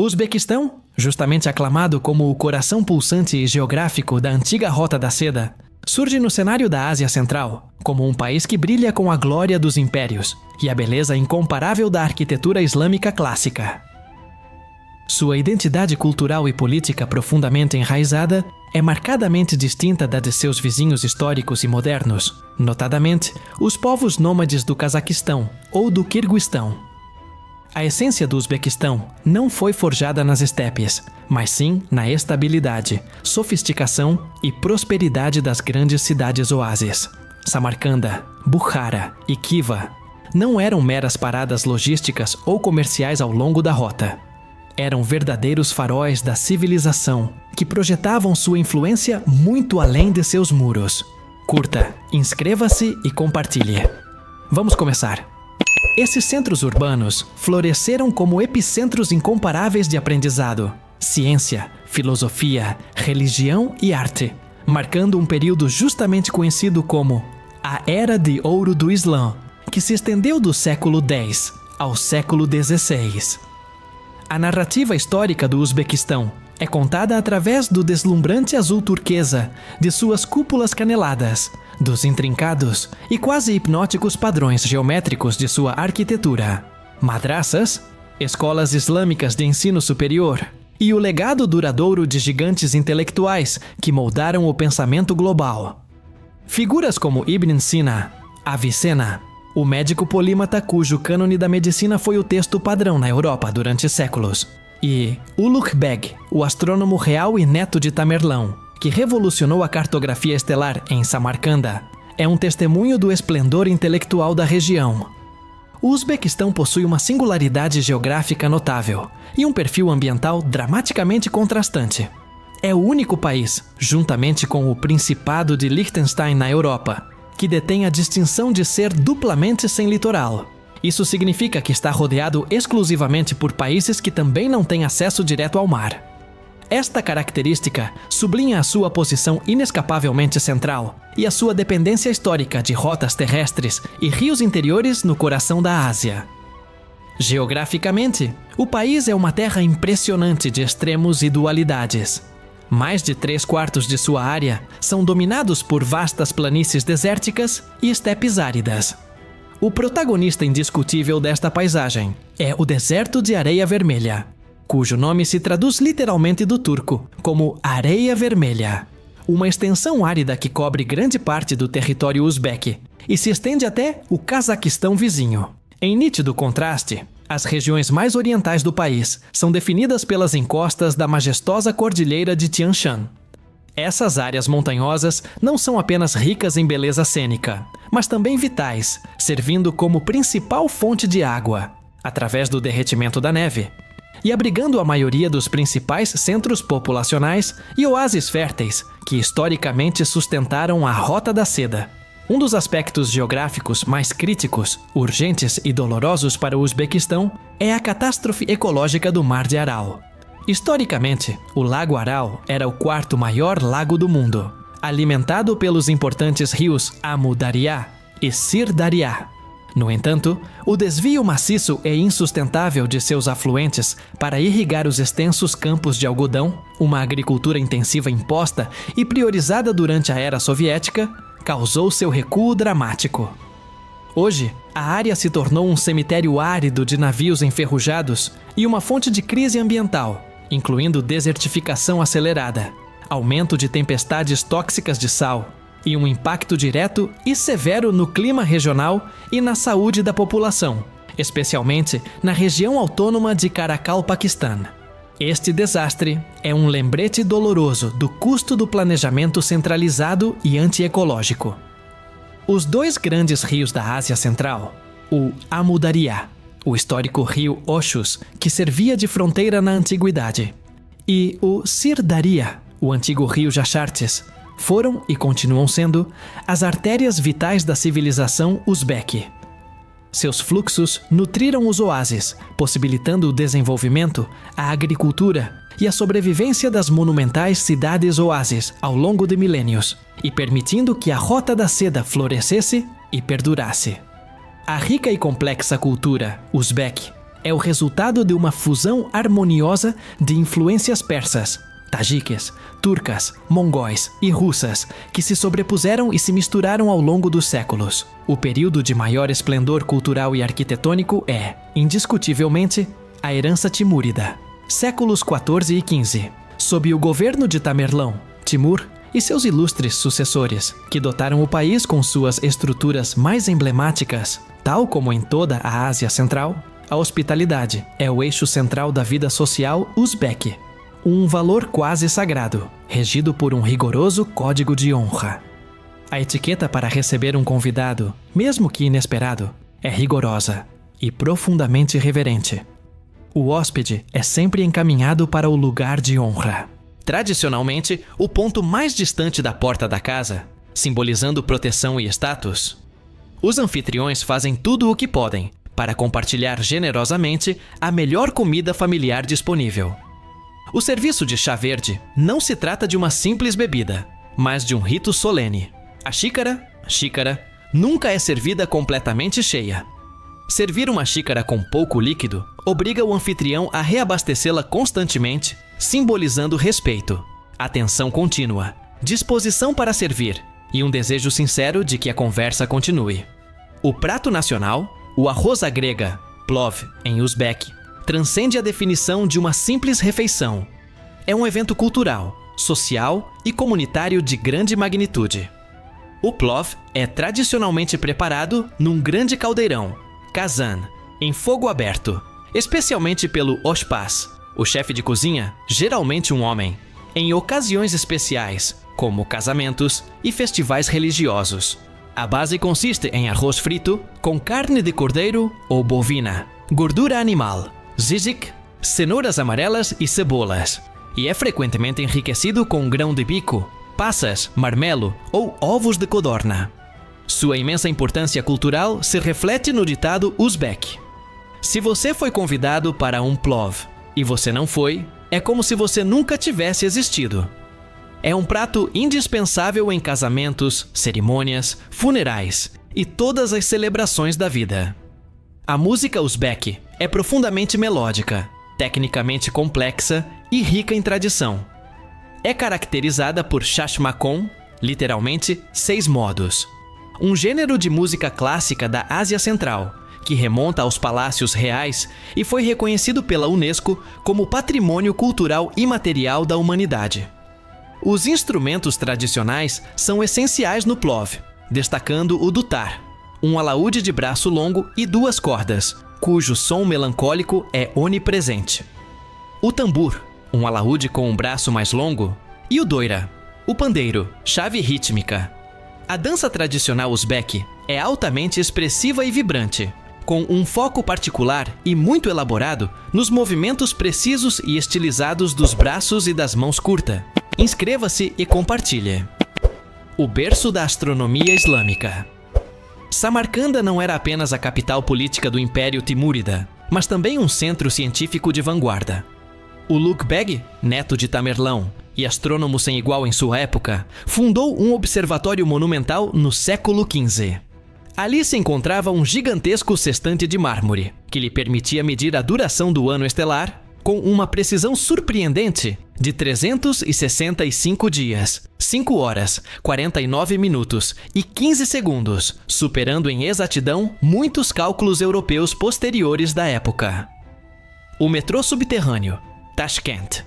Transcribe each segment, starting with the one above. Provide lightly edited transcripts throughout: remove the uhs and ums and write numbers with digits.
O Uzbequistão, justamente aclamado como o coração pulsante e geográfico da antiga Rota da Seda, surge no cenário da Ásia Central como um país que brilha com a glória dos impérios e a beleza incomparável da arquitetura islâmica clássica. Sua identidade cultural e política profundamente enraizada é marcadamente distinta da de seus vizinhos históricos e modernos, notadamente os povos nômades do Cazaquistão ou do Quirguistão. A essência do Uzbequistão não foi forjada nas estepes, mas sim na estabilidade, sofisticação e prosperidade das grandes cidades-oásis. Samarcanda, Bukhara e Khiva não eram meras paradas logísticas ou comerciais ao longo da rota. Eram verdadeiros faróis da civilização que projetavam sua influência muito além de seus muros. Curta, inscreva-se e compartilhe. Vamos começar. Esses centros urbanos floresceram como epicentros incomparáveis de aprendizado, ciência, filosofia, religião e arte, marcando um período justamente conhecido como a Era de Ouro do Islã, que se estendeu do século X ao século XVI. A narrativa histórica do Uzbequistão é contada através do deslumbrante azul turquesa de suas cúpulas caneladas, dos intrincados e quase hipnóticos padrões geométricos de sua arquitetura, madraças, escolas islâmicas de ensino superior e o legado duradouro de gigantes intelectuais que moldaram o pensamento global. Figuras como Ibn Sina, Avicenna, o médico polímata cujo cânone da medicina foi o texto padrão na Europa durante séculos, e Ulugh Beg, o astrônomo real e neto de Tamerlão, que revolucionou a cartografia estelar em Samarcanda, é um testemunho do esplendor intelectual da região. O Uzbequistão possui uma singularidade geográfica notável e um perfil ambiental dramaticamente contrastante. É o único país, juntamente com o Principado de Liechtenstein na Europa, que detém a distinção de ser duplamente sem litoral. Isso significa que está rodeado exclusivamente por países que também não têm acesso direto ao mar. Esta característica sublinha a sua posição inescapavelmente central e a sua dependência histórica de rotas terrestres e rios interiores no coração da Ásia. Geograficamente, o país é uma terra impressionante de extremos e dualidades. Mais de 3/4 de sua área são dominados por vastas planícies desérticas e estepes áridas. O protagonista indiscutível desta paisagem é o deserto de areia vermelha, cujo nome se traduz literalmente do turco como areia vermelha, uma extensão árida que cobre grande parte do território uzbeque e se estende até o Cazaquistão vizinho. Em nítido contraste, as regiões mais orientais do país são definidas pelas encostas da majestosa cordilheira de Tian Shan. Essas áreas montanhosas não são apenas ricas em beleza cênica, mas também vitais, servindo como principal fonte de água, através do derretimento da neve, e abrigando a maioria dos principais centros populacionais e oásis férteis que historicamente sustentaram a Rota da Seda. Um dos aspectos geográficos mais críticos, urgentes e dolorosos para o Uzbequistão é a catástrofe ecológica do Mar de Aral. Historicamente, o Lago Aral era o 4º maior lago do mundo, alimentado pelos importantes rios Amu Daria e Sir Daria. No entanto, o desvio maciço e insustentável de seus afluentes para irrigar os extensos campos de algodão, uma agricultura intensiva imposta e priorizada durante a era soviética, causou seu recuo dramático. Hoje, a área se tornou um cemitério árido de navios enferrujados e uma fonte de crise ambiental, incluindo desertificação acelerada, aumento de tempestades tóxicas de sal e um impacto direto e severo no clima regional e na saúde da população, especialmente na região autônoma de Karakalpakstan. Este desastre é um lembrete doloroso do custo do planejamento centralizado e antiecológico. Os dois grandes rios da Ásia Central, o Amu Daria, o histórico rio Oxus, que servia de fronteira na antiguidade, e o Sir Daria, o antigo rio Jachartes, foram e continuam sendo as artérias vitais da civilização uzbeque. Seus fluxos nutriram os oásis, possibilitando o desenvolvimento, a agricultura e a sobrevivência das monumentais cidades-oásis ao longo de milênios, e permitindo que a Rota da Seda florescesse e perdurasse. A rica e complexa cultura uzbeque é o resultado de uma fusão harmoniosa de influências persas, tajiques, turcas, mongóis e russas que se sobrepuseram e se misturaram ao longo dos séculos. O período de maior esplendor cultural e arquitetônico é, indiscutivelmente, a herança timúrida, séculos 14 e 15, sob o governo de Tamerlão, Timur e seus ilustres sucessores, que dotaram o país com suas estruturas mais emblemáticas, tal como em toda a Ásia Central. A hospitalidade é o eixo central da vida social uzbeque, um valor quase sagrado, regido por um rigoroso código de honra. A etiqueta para receber um convidado, mesmo que inesperado, é rigorosa e profundamente reverente. O hóspede é sempre encaminhado para o lugar de honra, tradicionalmente o ponto mais distante da porta da casa, simbolizando proteção e status. Os anfitriões fazem tudo o que podem para compartilhar generosamente a melhor comida familiar disponível. O serviço de chá verde não se trata de uma simples bebida, mas de um rito solene. A xícara, nunca é servida completamente cheia. Servir uma xícara com pouco líquido obriga o anfitrião a reabastecê-la constantemente, simbolizando respeito, atenção contínua, disposição para servir e um desejo sincero de que a conversa continue. O prato nacional, o arroz à grega, plov em uzbek, transcende a definição de uma simples refeição. É um evento cultural, social e comunitário de grande magnitude. O plov é tradicionalmente preparado num grande caldeirão, kazan, em fogo aberto, especialmente pelo oshpaz, o chefe de cozinha, geralmente um homem, em ocasiões especiais, como casamentos e festivais religiosos. A base consiste em arroz frito com carne de cordeiro ou bovina, gordura animal, tzatziki, cenouras amarelas e cebolas, e é frequentemente enriquecido com grão de bico, passas, marmelo ou ovos de codorna. Sua imensa importância cultural se reflete no ditado uzbek: se você foi convidado para um plov e você não foi, é como se você nunca tivesse existido. É um prato indispensável em casamentos, cerimônias, funerais e todas as celebrações da vida. A música uzbek é profundamente melódica, tecnicamente complexa e rica em tradição. É caracterizada por chashmakon, literalmente 6 modos, um gênero de música clássica da Ásia Central, que remonta aos palácios reais e foi reconhecido pela Unesco como Patrimônio Cultural Imaterial da Humanidade. Os instrumentos tradicionais são essenciais no plov, destacando o dutar, um alaúde de braço longo e 2 cordas, cujo som melancólico é onipresente. O tambor, um alaúde com um braço mais longo, e o doira, o pandeiro, chave rítmica. A dança tradicional uzbek é altamente expressiva e vibrante, com um foco particular e muito elaborado nos movimentos precisos e estilizados dos braços e das mãos curtas. Inscreva-se e compartilhe. O berço da astronomia islâmica. Samarcanda não era apenas a capital política do Império Timúrida, mas também um centro científico de vanguarda. Ulugh Beg, neto de Tamerlão e astrônomo sem igual em sua época, fundou um observatório monumental no século XV. Ali se encontrava um gigantesco sextante de mármore, que lhe permitia medir a duração do ano estelar com uma precisão surpreendente de 365 dias, 5 horas, 49 minutos e 15 segundos, superando em exatidão muitos cálculos europeus posteriores da época. O metrô subterrâneo, Tashkent.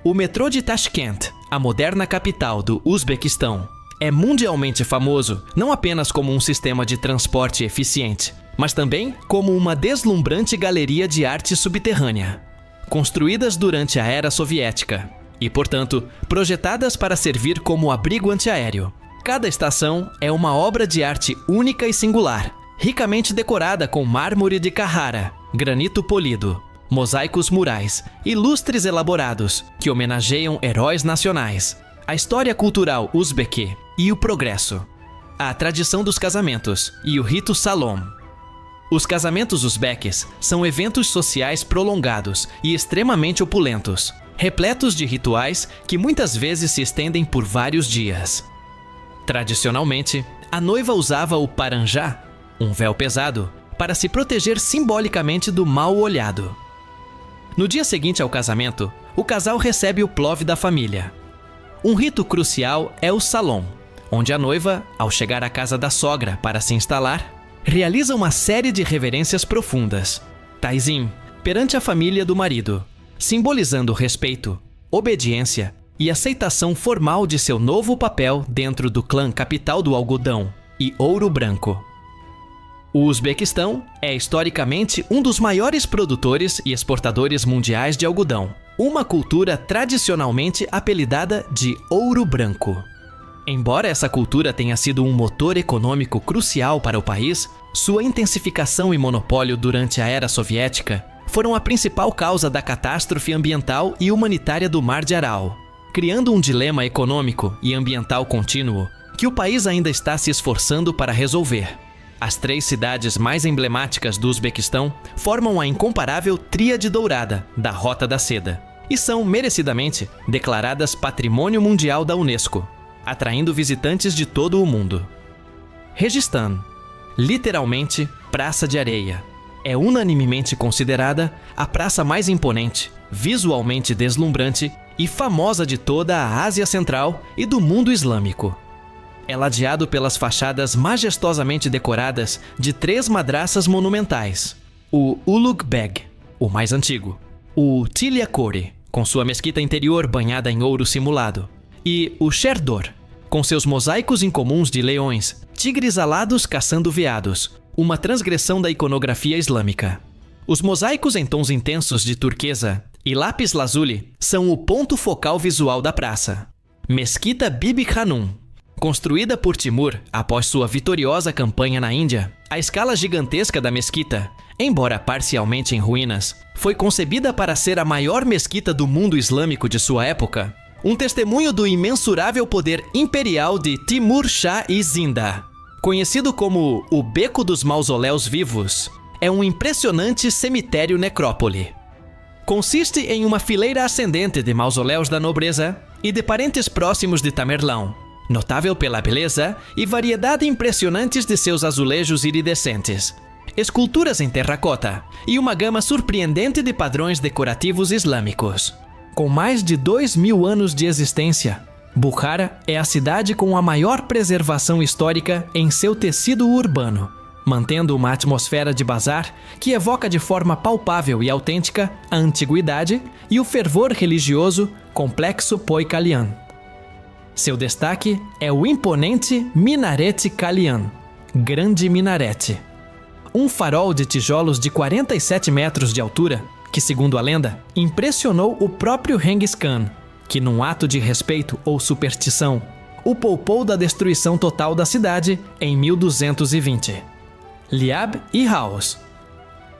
O metrô de Tashkent, a moderna capital do Uzbequistão, é mundialmente famoso não apenas como um sistema de transporte eficiente, mas também como uma deslumbrante galeria de arte subterrânea. Construídas durante a era soviética e, portanto, projetadas para servir como abrigo antiaéreo. Cada estação é uma obra de arte única e singular, ricamente decorada com mármore de Carrara, granito polido, mosaicos murais e lustres elaborados que homenageiam heróis nacionais, a história cultural uzbeque e o progresso, a tradição dos casamentos e o rito salom. Os casamentos uzbeques são eventos sociais prolongados e extremamente opulentos, repletos de rituais que muitas vezes se estendem por vários dias. Tradicionalmente, a noiva usava o paranjá, um véu pesado, para se proteger simbolicamente do mal olhado. No dia seguinte ao casamento, o casal recebe o plov da família. Um rito crucial é o salão, onde a noiva, ao chegar à casa da sogra para se instalar, realiza uma série de reverências profundas, taisim, perante a família do marido, simbolizando respeito, obediência e aceitação formal de seu novo papel dentro do clã capital do algodão e ouro branco. O Uzbequistão é historicamente um dos maiores produtores e exportadores mundiais de algodão, uma cultura tradicionalmente apelidada de ouro branco. Embora essa cultura tenha sido um motor econômico crucial para o país, sua intensificação e monopólio durante a era soviética foram a principal causa da catástrofe ambiental e humanitária do Mar de Aral, criando um dilema econômico e ambiental contínuo que o país ainda está se esforçando para resolver. As 3 cidades mais emblemáticas do Uzbequistão formam a incomparável Tríade Dourada da Rota da Seda e são, merecidamente, declaradas Patrimônio Mundial da Unesco, atraindo visitantes de todo o mundo. Registan, literalmente Praça de Areia, é unanimemente considerada a praça mais imponente, visualmente deslumbrante e famosa de toda a Ásia Central e do mundo islâmico. É ladeado pelas fachadas majestosamente decoradas de 3 madraças monumentais: o Ulugh Beg, o mais antigo, o Tilyakore, com sua mesquita interior banhada em ouro simulado, e o Sherdor, com seus mosaicos incomuns de leões, tigres alados caçando veados, uma transgressão da iconografia islâmica. Os mosaicos em tons intensos de turquesa e lápis lazuli são o ponto focal visual da praça. Mesquita Bibi Hanum, construída por Timur após sua vitoriosa campanha na Índia, a escala gigantesca da mesquita, embora parcialmente em ruínas, foi concebida para ser a maior mesquita do mundo islâmico de sua época, um testemunho do imensurável poder imperial de Timur Shah e Zinda. Conhecido como o Beco dos Mausoléus Vivos, é um impressionante cemitério-necrópole. Consiste em uma fileira ascendente de mausoléus da nobreza e de parentes próximos de Tamerlão, notável pela beleza e variedade impressionantes de seus azulejos iridescentes, esculturas em terracota e uma gama surpreendente de padrões decorativos islâmicos. Com mais de 2.000 anos de existência, Bukhara é a cidade com a maior preservação histórica em seu tecido urbano, mantendo uma atmosfera de bazar que evoca de forma palpável e autêntica a antiguidade e o fervor religioso complexo Poikalian. Seu destaque é o imponente Minarete Kalian, Grande Minarete. Um farol de tijolos de 47 metros de altura que, segundo a lenda, impressionou o próprio Genghis Khan, que num ato de respeito ou superstição, o poupou da destruição total da cidade em 1220. Liab e Haus.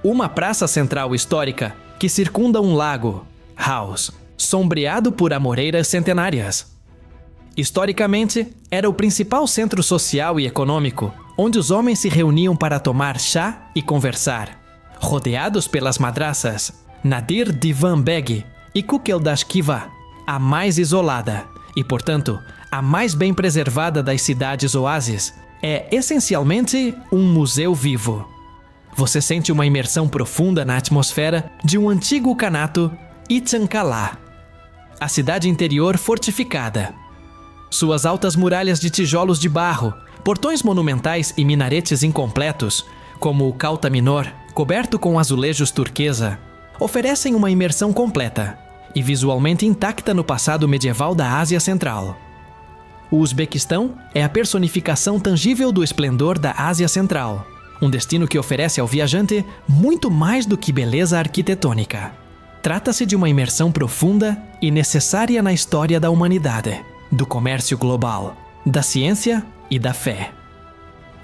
Uma praça central histórica que circunda um lago, Haus, sombreado por amoreiras centenárias. Historicamente, era o principal centro social e econômico, onde os homens se reuniam para tomar chá e conversar, rodeados pelas madraças Nadir Divan Beg e Kukeldash Kiva, a mais isolada e, portanto, a mais bem preservada das cidades-oásis, é essencialmente um museu vivo. Você sente uma imersão profunda na atmosfera de um antigo kanato Itchankala, a cidade interior fortificada. Suas altas muralhas de tijolos de barro, portões monumentais e minaretes incompletos, como o Kauta Minor, coberto com azulejos turquesa, oferecem uma imersão completa e visualmente intacta no passado medieval da Ásia Central. O Uzbequistão é a personificação tangível do esplendor da Ásia Central, um destino que oferece ao viajante muito mais do que beleza arquitetônica. Trata-se de uma imersão profunda e necessária na história da humanidade, do comércio global, da ciência e da fé.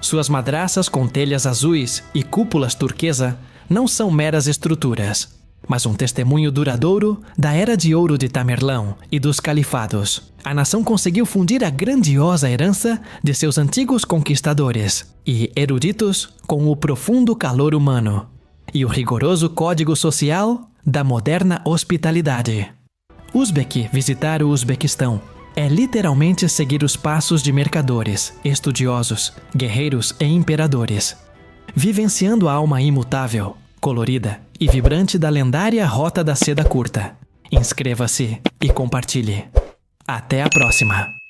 Suas madraças com telhas azuis e cúpulas turquesa não são meras estruturas, mas um testemunho duradouro da Era de Ouro de Tamerlão e dos califados. A nação conseguiu fundir a grandiosa herança de seus antigos conquistadores e eruditos com o profundo calor humano e o rigoroso código social da moderna hospitalidade. Uzbek visitar o Uzbequistão é literalmente seguir os passos de mercadores, estudiosos, guerreiros e imperadores. vivenciando a alma imutável, colorida e vibrante da lendária Rota da Seda Curta. Inscreva-se e compartilhe. Até a próxima!